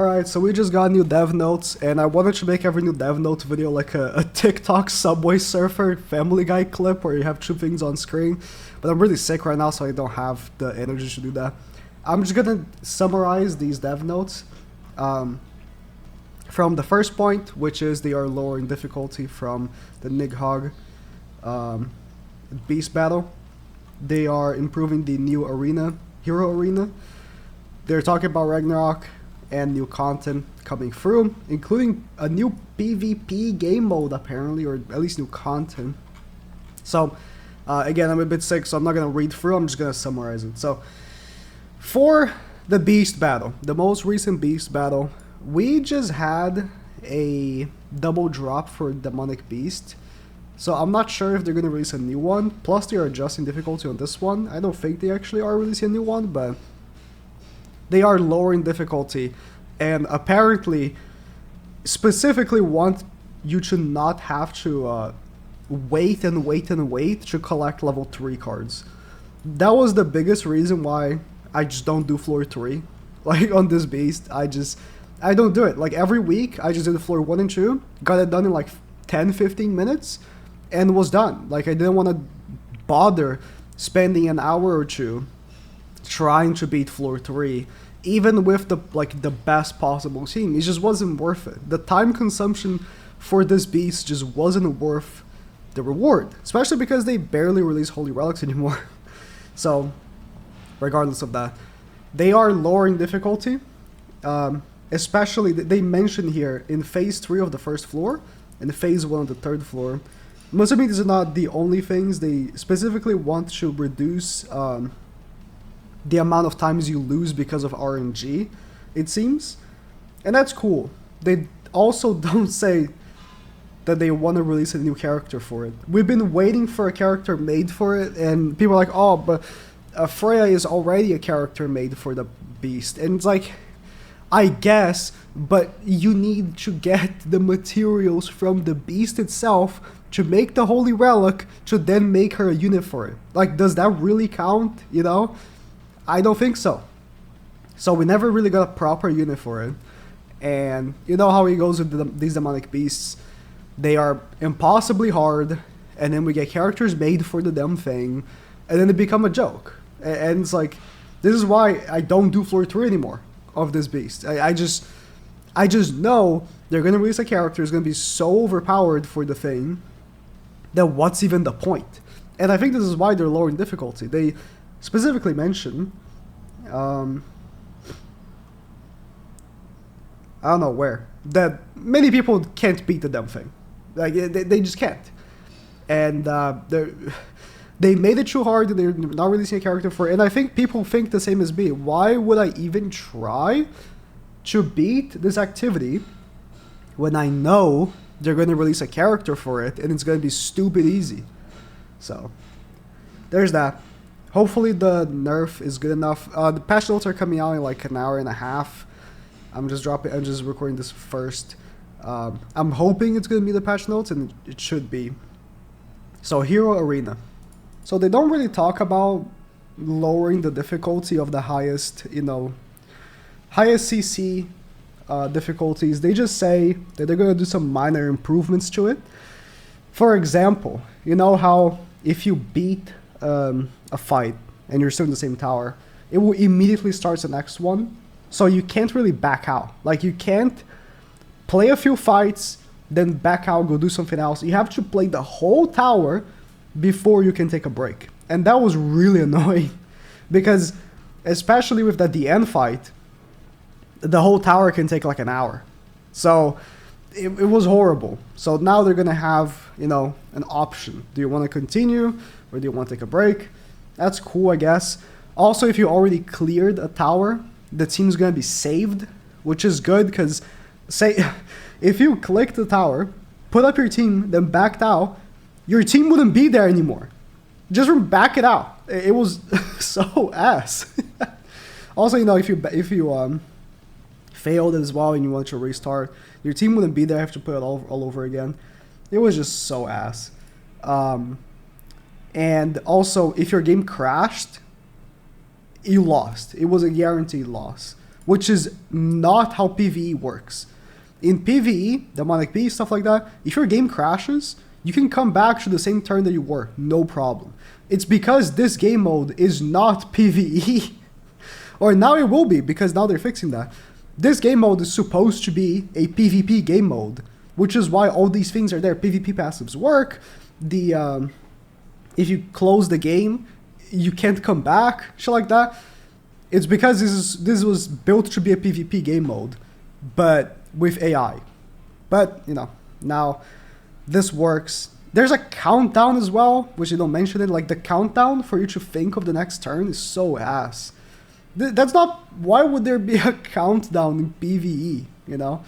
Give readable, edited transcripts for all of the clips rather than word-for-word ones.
Alright, so we just got new dev notes, and I wanted to make every new dev note video like a TikTok Subway Surfer Family Guy clip where you have two things on screen, but I'm really sick right now, so I don't have the energy to do that. I'm just gonna summarize these dev notes from the first point, which is they are lowering difficulty from the Nidhogg beast battle. They are improving the new arena, hero arena. They're talking about Ragnarok and new content coming through, including a new PvP game mode apparently, or at least new content. So again, I'm a bit sick, so I'm not gonna read through, I'm just gonna summarize it. So for the beast battle, the most recent beast battle, we just had a double drop for demonic beast. So I'm not sure if they're gonna release a new one, plus they are adjusting difficulty on this one. I don't think they actually are releasing a new one, but they are lowering difficulty, and apparently specifically want you to not have to wait and wait and wait to collect level 3 cards. That was the biggest reason why I just don't do floor 3. Like on this beast, I don't do it. Like every week, I just did the floor 1 and 2, got it done in like 10-15 minutes, and was done. Like I didn't want to bother spending an hour or two trying to beat floor 3, even with the best possible team. It just wasn't worth it. The time consumption for this beast just wasn't worth the reward, especially because they barely release holy relics anymore. So regardless of that, they are lowering difficulty, especially they mention here in phase 3 of the first floor and phase 1 of the third floor. I'm assuming these are not the only things. They specifically want to reduce the amount of times you lose because of RNG, it seems. And that's cool. They also don't say that they want to release a new character for it. We've been waiting for a character made for it, and people are like, oh, but Freya is already a character made for the beast. And it's like, I guess, but you need to get the materials from the beast itself to make the holy relic, to then make her a unit for it. Like, does that really count, you know? I don't think so. So we never really got a proper unit for it. And you know how it goes with these demonic beasts. They are impossibly hard, and then we get characters made for the damn thing, and then they become a joke. And it's like, this is why I don't do floor 3 anymore of this beast. I just know they're going to release a character who's going to be so overpowered for the thing that what's even the point? And I think this is why they're lowering difficulty. They specifically mention, I don't know where, that many people can't beat the damn thing. Like, they just can't. And they made it too hard, and they're not releasing a character for it. And I think people think the same as me. Why would I even try to beat this activity when I know they're going to release a character for it, and it's going to be stupid easy? So there's that. Hopefully the nerf is good enough. The patch notes are coming out in like an hour and a half. I'm just recording this first. I'm hoping it's going to be the patch notes, and it should be. So Hero Arena. So they don't really talk about lowering the difficulty of the highest, highest CC difficulties. They just say that they're going to do some minor improvements to it. For example, you know how if you beat a fight and you're still in the same tower, it will immediately start the next one. So you can't really back out. Like, you can't play a few fights, then back out, go do something else. You have to play the whole tower before you can take a break. And that was really annoying, because especially with the end fight, the whole tower can take like an hour. So it was horrible. So now they're gonna have, an option. Do you want to continue, or do you want to take a break? That's cool, I guess. Also, if you already cleared a tower, the team's gonna be saved, which is good, because say if you clicked the tower, put up your team, then backed out, your team wouldn't be there anymore. Just from back it out. It was so ass. Also, if you failed as well and you want to restart, your team wouldn't be there. You have to put it all over again. It was just so ass. And also, if your game crashed, you lost. It was a guaranteed loss. which is not how PvE works. In PvE, Demonic Beast, stuff like that, if your game crashes, you can come back to the same turn that you were, no problem. It's because this game mode is not PvE. Or now it will be, because now they're fixing that. This game mode is supposed to be a PvP game mode, which is why all these things are there. PvP passives work. If you close the game, you can't come back, shit like that. It's because this was built to be a PvP game mode, but with AI. But, you know, now this works. There's a countdown as well, which you don't mention it. Like, the countdown for you to think of the next turn is so ass. That's not... Why would there be a countdown in PvE, you know?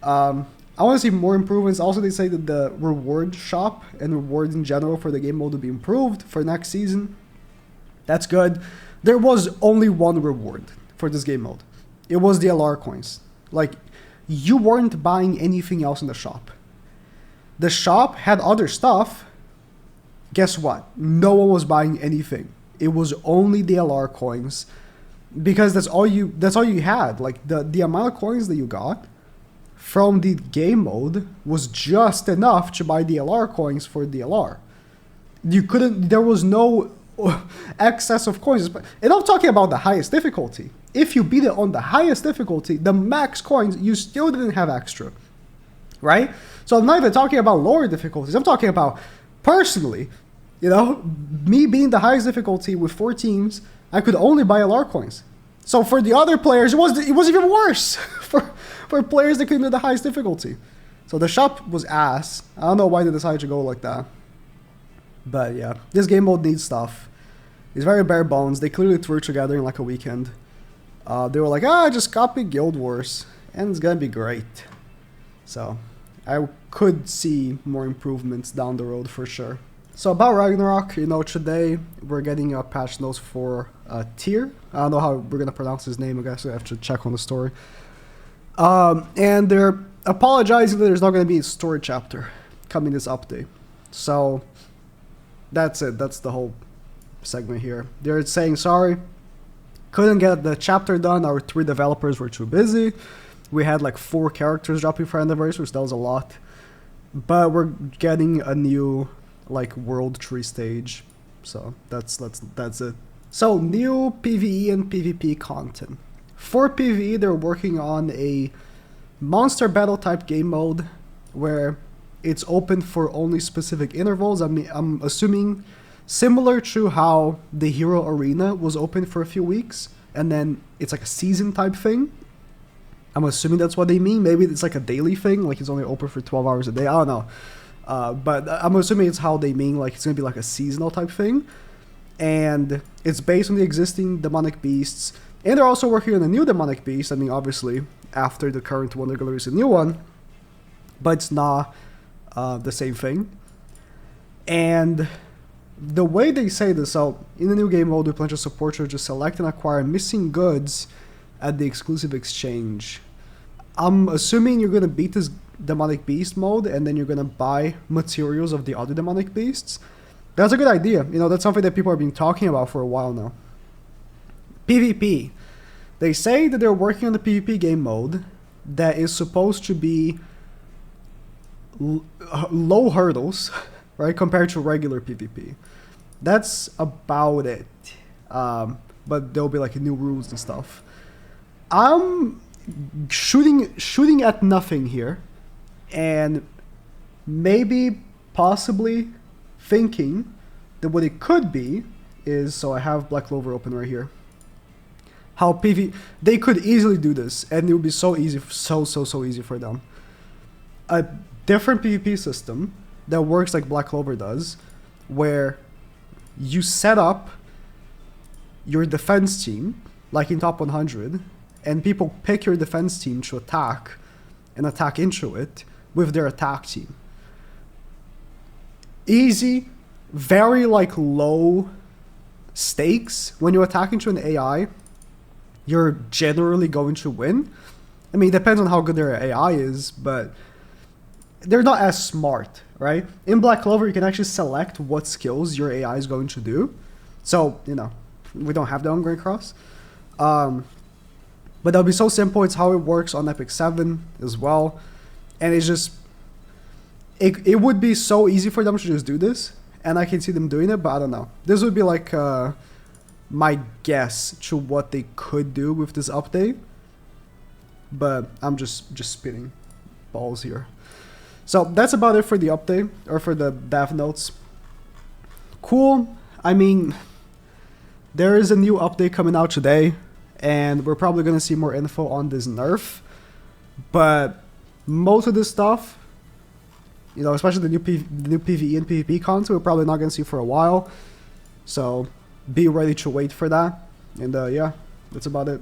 I want to see more improvements. Also, they say that the reward shop and rewards in general for the game mode will be improved for next season. That's good. There was only one reward for this game mode. It was the LR coins. Like, you weren't buying anything else in the shop. The shop had other stuff. Guess what? No one was buying anything. It was only the LR coins, because that's all you had. Like, the amount of coins that you got from the game mode was just enough to buy the LR coins for the LR. There was no excess of coins. And I'm talking about the highest difficulty. If you beat it on the highest difficulty, the max coins, you still didn't have extra, right? So I'm not even talking about lower difficulties. I'm talking about, personally, you know, me being the highest difficulty with 4 teams, I could only buy LR coins. So for the other players, it was even worse for players that couldn't do the highest difficulty. So the shop was ass. I don't know why they decided to go like that. But yeah, this game mode needs stuff. It's very bare bones. They clearly threw it together in like a weekend. They were like, just copy Guild Wars, and it's gonna be great. So I could see more improvements down the road for sure. So about Ragnarok, you know, today we're getting a patch notes for Tyr. I don't know how we're gonna pronounce his name. I guess I have to check on the story. And they're apologizing that there's not gonna be a story chapter coming this update. So that's it. That's the whole segment here. They're saying sorry. Couldn't get the chapter done. Our 3 developers were too busy. We had like 4 characters dropping for anniversary, so that was a lot. But we're getting a new like world tree stage. So that's it. So new PvE and PvP content. For PvE, they're working on a monster battle type game mode where it's open for only specific intervals. I mean, I'm assuming similar to how the Hero Arena was open for a few weeks, and then it's like a season type thing. I'm assuming that's what they mean. Maybe it's like a daily thing, like it's only open for 12 hours a day. I don't know. But I'm assuming it's how they mean, like it's going to be like a seasonal type thing. And it's based on the existing demonic beasts. And they're also working on a new demonic beast. I mean, obviously, after the current one, they're going to release a new one. But it's not the same thing. And the way they say this, so in the new game mode, we plan to support you to just select and acquire missing goods at the exclusive exchange. I'm assuming you're going to beat this demonic beast mode, and then you're going to buy materials of the other demonic beasts. That's a good idea. You know, that's something that people have been talking about for a while now. PvP. They say that they're working on the PvP game mode that is supposed to be low hurdles, right, compared to regular PvP. That's about it. But there'll be like new rules and stuff. I'm shooting at nothing here, and maybe possibly thinking that what it could be is, so I have Black Clover open right here, how they could easily do this, and it would be so easy, so easy for them. A different PvP system that works like Black Clover does, where you set up your defense team, like in Top 100, and people pick your defense team to attack and attack into it with their attack team. Easy, very like low stakes. When you attack into an AI, you're generally going to win. I mean, it depends on how good their AI is, but they're not as smart, right? In Black Clover, you can actually select what skills your AI is going to do. So, you know, we don't have that on Grey Cross. But that'll be so simple. It's how it works on Epic 7 as well. And it's just, it would be so easy for them to just do this. And I can see them doing it, but I don't know. This would be like my guess to what they could do with this update. But I'm just spitting balls here. So that's about it for the update, or for the dev notes. Cool. I mean, there is a new update coming out today, and we're probably going to see more info on this nerf. But most of this stuff, you know, especially the new PvE and PvP content, we're probably not going to see for a while. So be ready to wait for that. And yeah, that's about it.